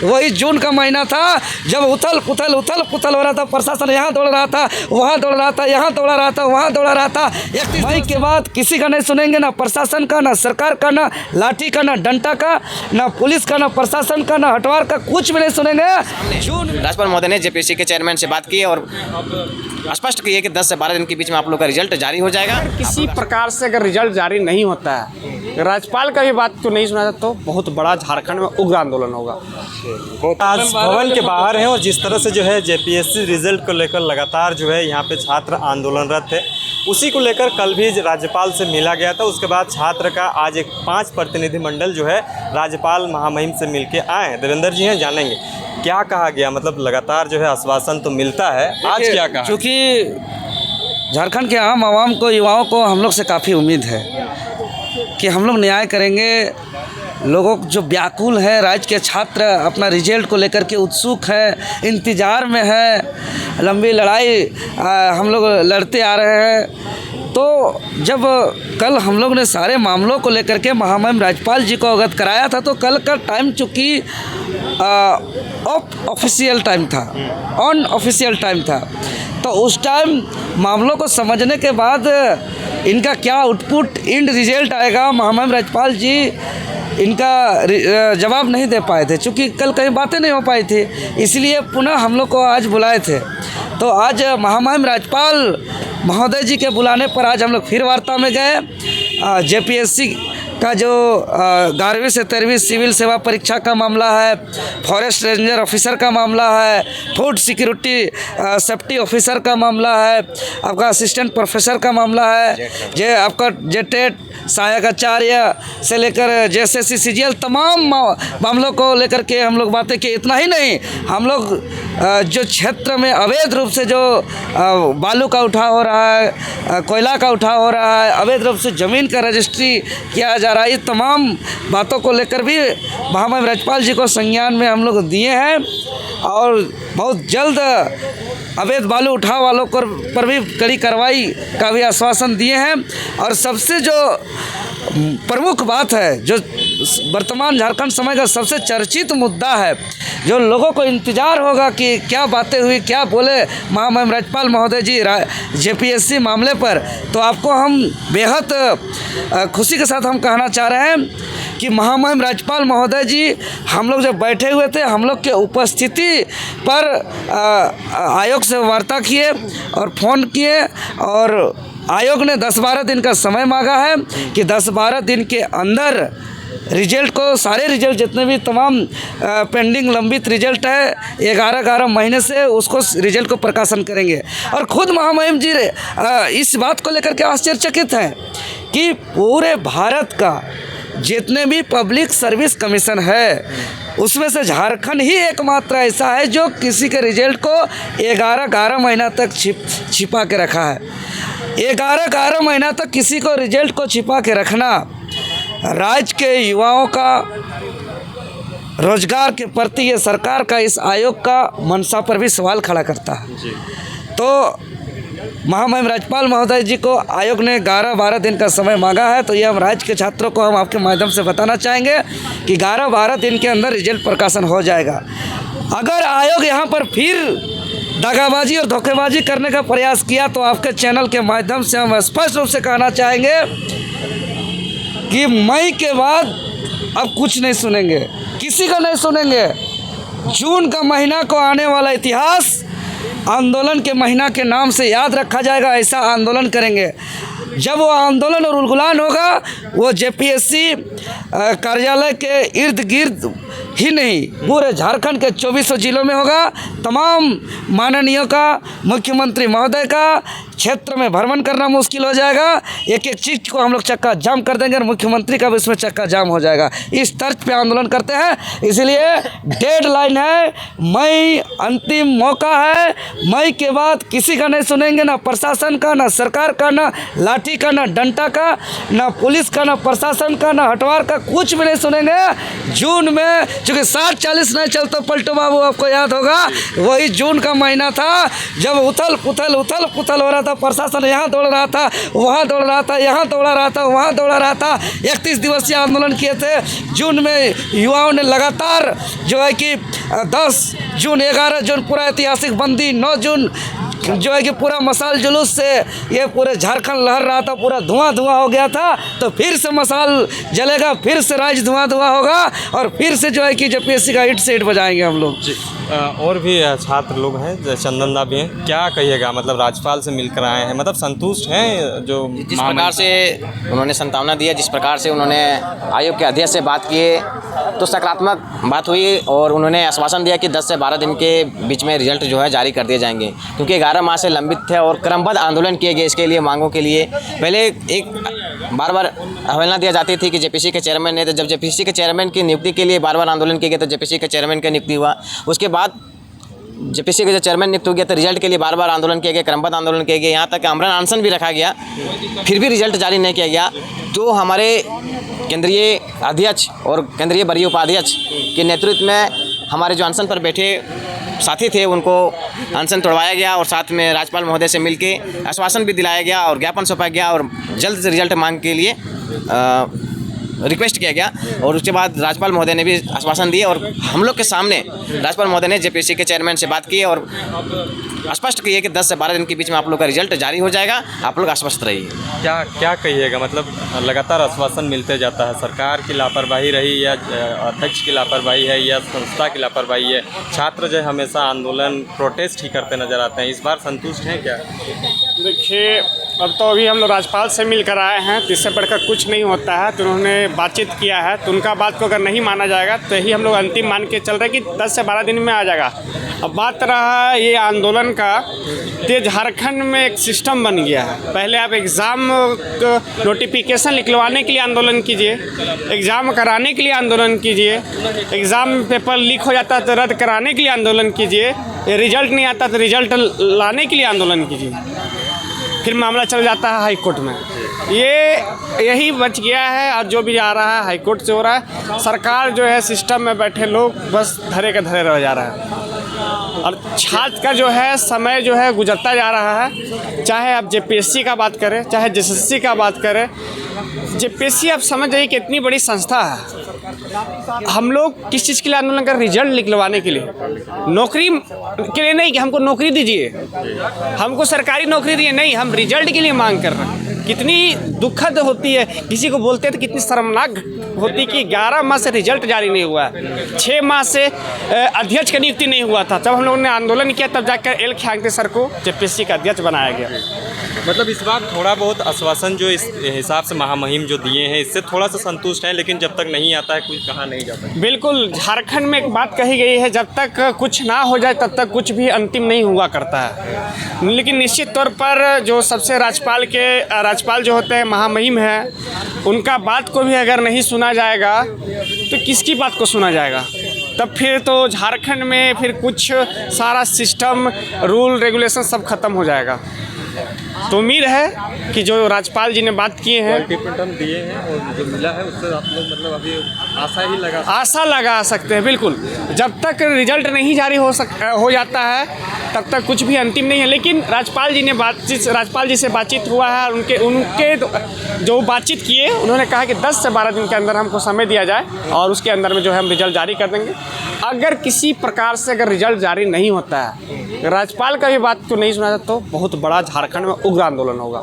वही जून का महीना था जब उथल पुथल हो रहा था। प्रशासन यहाँ दौड़ रहा था, वहाँ दौड़ रहा था, यहाँ दौड़ा रहा था, वहाँ दौड़ा रहा था। 31 मई के बाद किसी का नहीं सुनेंगे, ना प्रशासन का, ना सरकार का, ना लाठी का, ना डंडा का, ना पुलिस का, ना प्रशासन का, ना हटवार का, कुछ भी नहीं सुनेंगे। जून राज्यपाल महोदय ने जेपीएससी के चेयरमैन से बात की और स्पष्ट किया कि 10 से 12 दिन के बीच में आप लोग का रिजल्ट जारी हो जाएगा। किसी प्रकार से अगर रिजल्ट जारी नहीं होता है, राज्यपाल का भी बात तो नहीं सुना तो बहुत बड़ा झारखंड में उग्र आंदोलन होगा। आज भवन के बाहर हैं और जिस तरह से जो है जेपीएससी रिजल्ट को लेकर लगातार जो है यहाँ पे छात्र आंदोलनरत थे, उसी को लेकर कल भी राज्यपाल से मिला गया था। उसके बाद छात्र का आज एक 5 प्रतिनिधिमंडल जो है राज्यपाल महामहिम से मिल के आए हैं। देवेंद्र जी हैं, जानेंगे क्या कहा गया। मतलब लगातार जो है आश्वासन तो मिलता है, आज क्या कहा? क्योंकि झारखंड के आम आवाम को, युवाओं को हम लोग से काफ़ी उम्मीद है कि हम लोग न्याय करेंगे। लोगों जो व्याकुल है, राज्य के छात्र अपना रिजल्ट को लेकर के उत्सुक है, इंतज़ार में है। लंबी लड़ाई हम लोग लड़ते आ रहे हैं। तो जब कल हम लोग ने सारे मामलों को लेकर के महामहिम राज्यपाल जी को अवगत कराया था, तो कल का टाइम चूँकि ऑफिशियल टाइम था, ऑन ऑफिशियल टाइम था, तो उस टाइम मामलों को समझने के बाद इनका क्या आउटपुट इंड रिजल्ट आएगा, महामहिम राज्यपाल जी इनका जवाब नहीं दे पाए थे। चूँकि कल कहीं बातें नहीं हो पाई थी, इसलिए पुनः हम लोग को आज बुलाए थे। तो आज महामहिम राज्यपाल महोदय जी के बुलाने पर आज हम लोग फिर वार्ता में गए। जेपीएससी का जो 11वीं से 13वीं सिविल सेवा परीक्षा का मामला है, फॉरेस्ट रेंजर ऑफिसर का मामला है, फूड सिक्योरिटी सेफ्टी ऑफिसर का मामला है, आपका असिस्टेंट प्रोफेसर का मामला है, जे आपका जेटेट सहायक आचार्य से लेकर जेएसएससी सीजीएल तमाम मामलों को लेकर के हम लोग बातें की। इतना ही नहीं, हम लोग जो क्षेत्र में अवैध रूप से जो बालू का उठाव हो रहा है, कोयला का उठाव हो रहा है, अवैध रूप से ज़मीन का रजिस्ट्री किया जा रहा है, ये तमाम बातों को लेकर भी महामहिम राज्यपाल जी को संज्ञान में हम लोग दिए हैं। और बहुत जल्द अवैध बालू उठाव वालों पर भी कड़ी कार्रवाई का भी आश्वासन दिए हैं। और सबसे जो प्रमुख बात है, जो वर्तमान झारखंड समय का सबसे चर्चित मुद्दा है, जो लोगों को इंतज़ार होगा कि क्या बातें हुई, क्या बोले महामहिम राज्यपाल महोदय जी जेपीएससी मामले पर, तो आपको हम बेहद खुशी के साथ हम कहना चाह रहे हैं कि महामहिम राज्यपाल महोदय जी हम लोग जब बैठे हुए थे, हम लोग के उपस्थिति पर आयोग से वार्ता किए और फ़ोन किए, और आयोग ने 10-12 दिन का समय मांगा है कि 10-12 दिन के अंदर रिजल्ट को, सारे रिजल्ट जितने भी तमाम पेंडिंग लंबित रिजल्ट है 11-11 महीने से, उसको रिजल्ट को प्रकाशन करेंगे। और ख़ुद महामहिम जी इस बात को लेकर के आश्चर्यचकित हैं कि पूरे भारत का जितने भी पब्लिक सर्विस कमीशन है, उसमें से झारखंड ही एकमात्र ऐसा है जो किसी के रिजल्ट को 11-11 महीना तक छिपा के रखा है। 11-11 महीना तक किसी को रिजल्ट को छिपा के रखना राज्य के युवाओं का रोजगार के प्रति ये सरकार का, इस आयोग का मंशा पर भी सवाल खड़ा करता है। तो महामहिम राज्यपाल महोदय जी को आयोग ने 11-12 दिन का समय मांगा है। तो ये हम राज्य के छात्रों को हम आपके माध्यम से बताना चाहेंगे कि 11-12 दिन के अंदर रिजल्ट प्रकाशन हो जाएगा। अगर आयोग यहाँ पर फिर दगाबाजी और धोखेबाजी करने का प्रयास किया तो आपके चैनल के माध्यम से हम स्पष्ट रूप से कहना चाहेंगे कि मई के बाद अब कुछ नहीं सुनेंगे, किसी का नहीं सुनेंगे। जून का महीना को आने वाला इतिहास आंदोलन के महीना के नाम से याद रखा जाएगा। ऐसा आंदोलन करेंगे। जब वो आंदोलन और उलगुलान होगा, वो जेपीएससी कार्यालय के इर्द गिर्द ही नहीं, पूरे झारखंड के 2400 जिलों में होगा। तमाम माननीयों का, मुख्यमंत्री महोदय का क्षेत्र में भ्रमण करना मुश्किल हो जाएगा। एक एक चीज़ को हम लोग चक्का जाम कर देंगे और मुख्यमंत्री का भी इसमें चक्का जाम हो जाएगा। इस तर्ज पे आंदोलन करते हैं, इसलिए डेडलाइन है मई, अंतिम मौका है। मई के बाद किसी का नहीं सुनेंगे, ना प्रशासन का, ना सरकार का, ना लाठी का, ना डंडा का, ना पुलिस का, ना प्रशासन का, ना हटवार प्रकार का कुछ भी नहीं सुनेंगे। जून में चूँकि 60-40 नहीं चलता पलटू बाबू, आपको याद होगा, वही जून का महीना था जब उथल पुथल हो रहा था। प्रशासन यहाँ दौड़ रहा था, वहाँ दौड़ रहा था, यहाँ दौड़ा रहा था, वहाँ दौड़ा रहा था। 31 दिवसीय आंदोलन किए थे। जून में युवाओं ने लगातार जो है कि 10 जून 11 जून पूरा ऐतिहासिक बंदी, 9 जून जो है कि पूरा मशाल जुलूस से ये पूरे झारखंड लहर रहा था, पूरा धुआं हो गया था। तो फिर से मशाल जलेगा, फिर से राज्य धुआं होगा और फिर से जो है कि जेपीएससी का ईंट से ईंट बजाएंगे हम लोग। जी और भी छात्र लोग हैं, चंदन दा भी हैं, क्या कहिएगा? मतलब राज्यपाल से मिलकर आए हैं, मतलब संतुष्ट हैं जो जिस प्रकार से उन्होंने संतावना दिया, जिस प्रकार से उन्होंने आयोग के अध्यक्ष से बात किए तो सकारात्मक बात हुई और उन्होंने आश्वासन दिया कि 10 से 12 दिन के बीच में रिजल्ट जो है जारी कर दिए जाएंगे, क्योंकि 11 माह से लंबित थे और क्रमबद्ध आंदोलन किए गए इसके लिए, मांगों के लिए। पहले एक बार अवहेलना दिया जाती थी कि जेपीसी के चेयरमैन ने, तो जब जेपीसी के चेयरमैन की नियुक्ति के लिए बार आंदोलन किए गए तो जेपीसी के चेयरमैन की नियुक्ति हुआ। उसके बाद जेपीसी के जो चेयरमैन नियुक्त हो गया तो रिजल्ट के लिए बार आंदोलन किए गए, क्रमबद्ध आंदोलन किए गए, यहाँ तक आमरण अनशन भी रखा गया, फिर भी रिजल्ट जारी नहीं किया गया। तो हमारे केंद्रीय अध्यक्ष और केंद्रीय वरीय उपाध्यक्ष के नेतृत्व में हमारे जो अनशन पर बैठे साथी थे उनको अनशन तोड़वाया गया और साथ में राज्यपाल महोदय से मिलके आश्वासन भी दिलाया गया और ज्ञापन सौंपा गया और जल्द से रिजल्ट मांग के लिए रिक्वेस्ट किया गया। और उसके बाद राज्यपाल महोदय ने भी आश्वासन दिए और हम लोग के सामने राज्यपाल महोदय ने जेपीएससी के चेयरमैन से बात की और स्पष्ट किए कि 10 से 12 दिन के बीच में आप लोग का रिजल्ट जारी हो जाएगा, आप लोग आश्वस्त रहिए। क्या कहिएगा? मतलब लगातार आश्वासन मिलते जाता है, सरकार की लापरवाही रही या अध्यक्ष की लापरवाही है या संस्था की लापरवाही है? छात्र जो हमेशा आंदोलन प्रोटेस्ट ही करते नजर आते हैं, इस बार संतुष्ट हैं क्या? देखिए, अब तो अभी हम लोग राज्यपाल से मिलकर आए हैं, तो इससे बढ़कर कुछ नहीं होता है। तो उन्होंने बातचीत किया है, तो उनका बात को अगर नहीं माना जाएगा तो यही हम लोग अंतिम मान के चल रहे हैं कि 10 से 12 दिन में आ जाएगा। अब बात रहा ये आंदोलन का, तो झारखंड में एक सिस्टम बन गया है। पहले आप एग्ज़ाम नोटिफिकेशन निकलवाने के लिए आंदोलन कीजिए, एग्ज़ाम कराने के लिए आंदोलन कीजिए, एग्ज़ाम पेपर लीक हो जाता है तो रद्द कराने के लिए आंदोलन कीजिए, रिजल्ट नहीं आता तो रिजल्ट लाने के लिए आंदोलन कीजिए, फिर मामला चल जाता है हाई कोर्ट में। यही बच गया है और जो भी आ रहा है हाई कोर्ट से हो रहा है। सरकार जो है सिस्टम में बैठे लोग बस धरे के धरे रह जा रहा है और छात्र का जो है समय जो है गुजरता जा रहा है। चाहे आप जेपीएससी का बात करें, चाहे जेएसएससी का बात करें, जेपीएससी आप समझ जाइए कि इतनी बड़ी संस्था है। हम लोग किस चीज़ के लिए आंदोलन कर, रिजल्ट निकलवाने के लिए, नौकरी के लिए नहीं कि हमको नौकरी दीजिए, हमको सरकारी नौकरी दीजिए, नहीं, हम रिजल्ट के लिए मांग कर रहे हैं। कितनी दुखद होती है, किसी को बोलते हैं तो कितनी शर्मनाक होती कि 11 माह से रिजल्ट जारी नहीं हुआ है, 6 माह से अध्यक्ष का नियुक्ति नहीं हुआ था। जब हम लोगों ने आंदोलन किया तब जाकर एल खियांगते सर को जेपीएससी का अध्यक्ष बनाया गया। मतलब इस बार थोड़ा बहुत आश्वासन जो इस हिसाब से महामहिम जो दिए हैं इससे थोड़ा सा संतुष्ट है, लेकिन जब तक नहीं आता है कुछ कहा नहीं जाता। बिल्कुल, झारखंड में एक बात कही गई है, जब तक कुछ ना हो जाए तब तक कुछ भी अंतिम नहीं हुआ करता है। लेकिन निश्चित तौर पर जो सबसे राज्यपाल जो होते हैं महामहिम हैं, उनका बात को भी अगर नहीं सुना जाएगा तो किसकी बात को सुना जाएगा? तब फिर तो झारखंड में फिर कुछ सारा सिस्टम, रूल रेगुलेशन सब खत्म हो जाएगा। तो उम्मीद है कि जो राज्यपाल जी ने बात किए हैं, अल्टीमेटम दिए हैं और जो मिला है उससे आप लोग मतलब अभी आशा लगा सकते हैं। बिल्कुल, जब तक रिजल्ट नहीं जारी हो जाता है तब तक कुछ भी अंतिम नहीं है। लेकिन राज्यपाल जी से बातचीत हुआ है, उनके जो बातचीत किए, उन्होंने कहा कि 10 से 12 दिन के अंदर हमको समय दिया जाए और उसके अंदर में जो है हम रिजल्ट जारी कर देंगे। अगर किसी प्रकार से अगर रिजल्ट जारी नहीं होता है, राज्यपाल का भी बात को नहीं सुना जाता तो बहुत बड़ा झारखंड में उग्र आंदोलन होगा।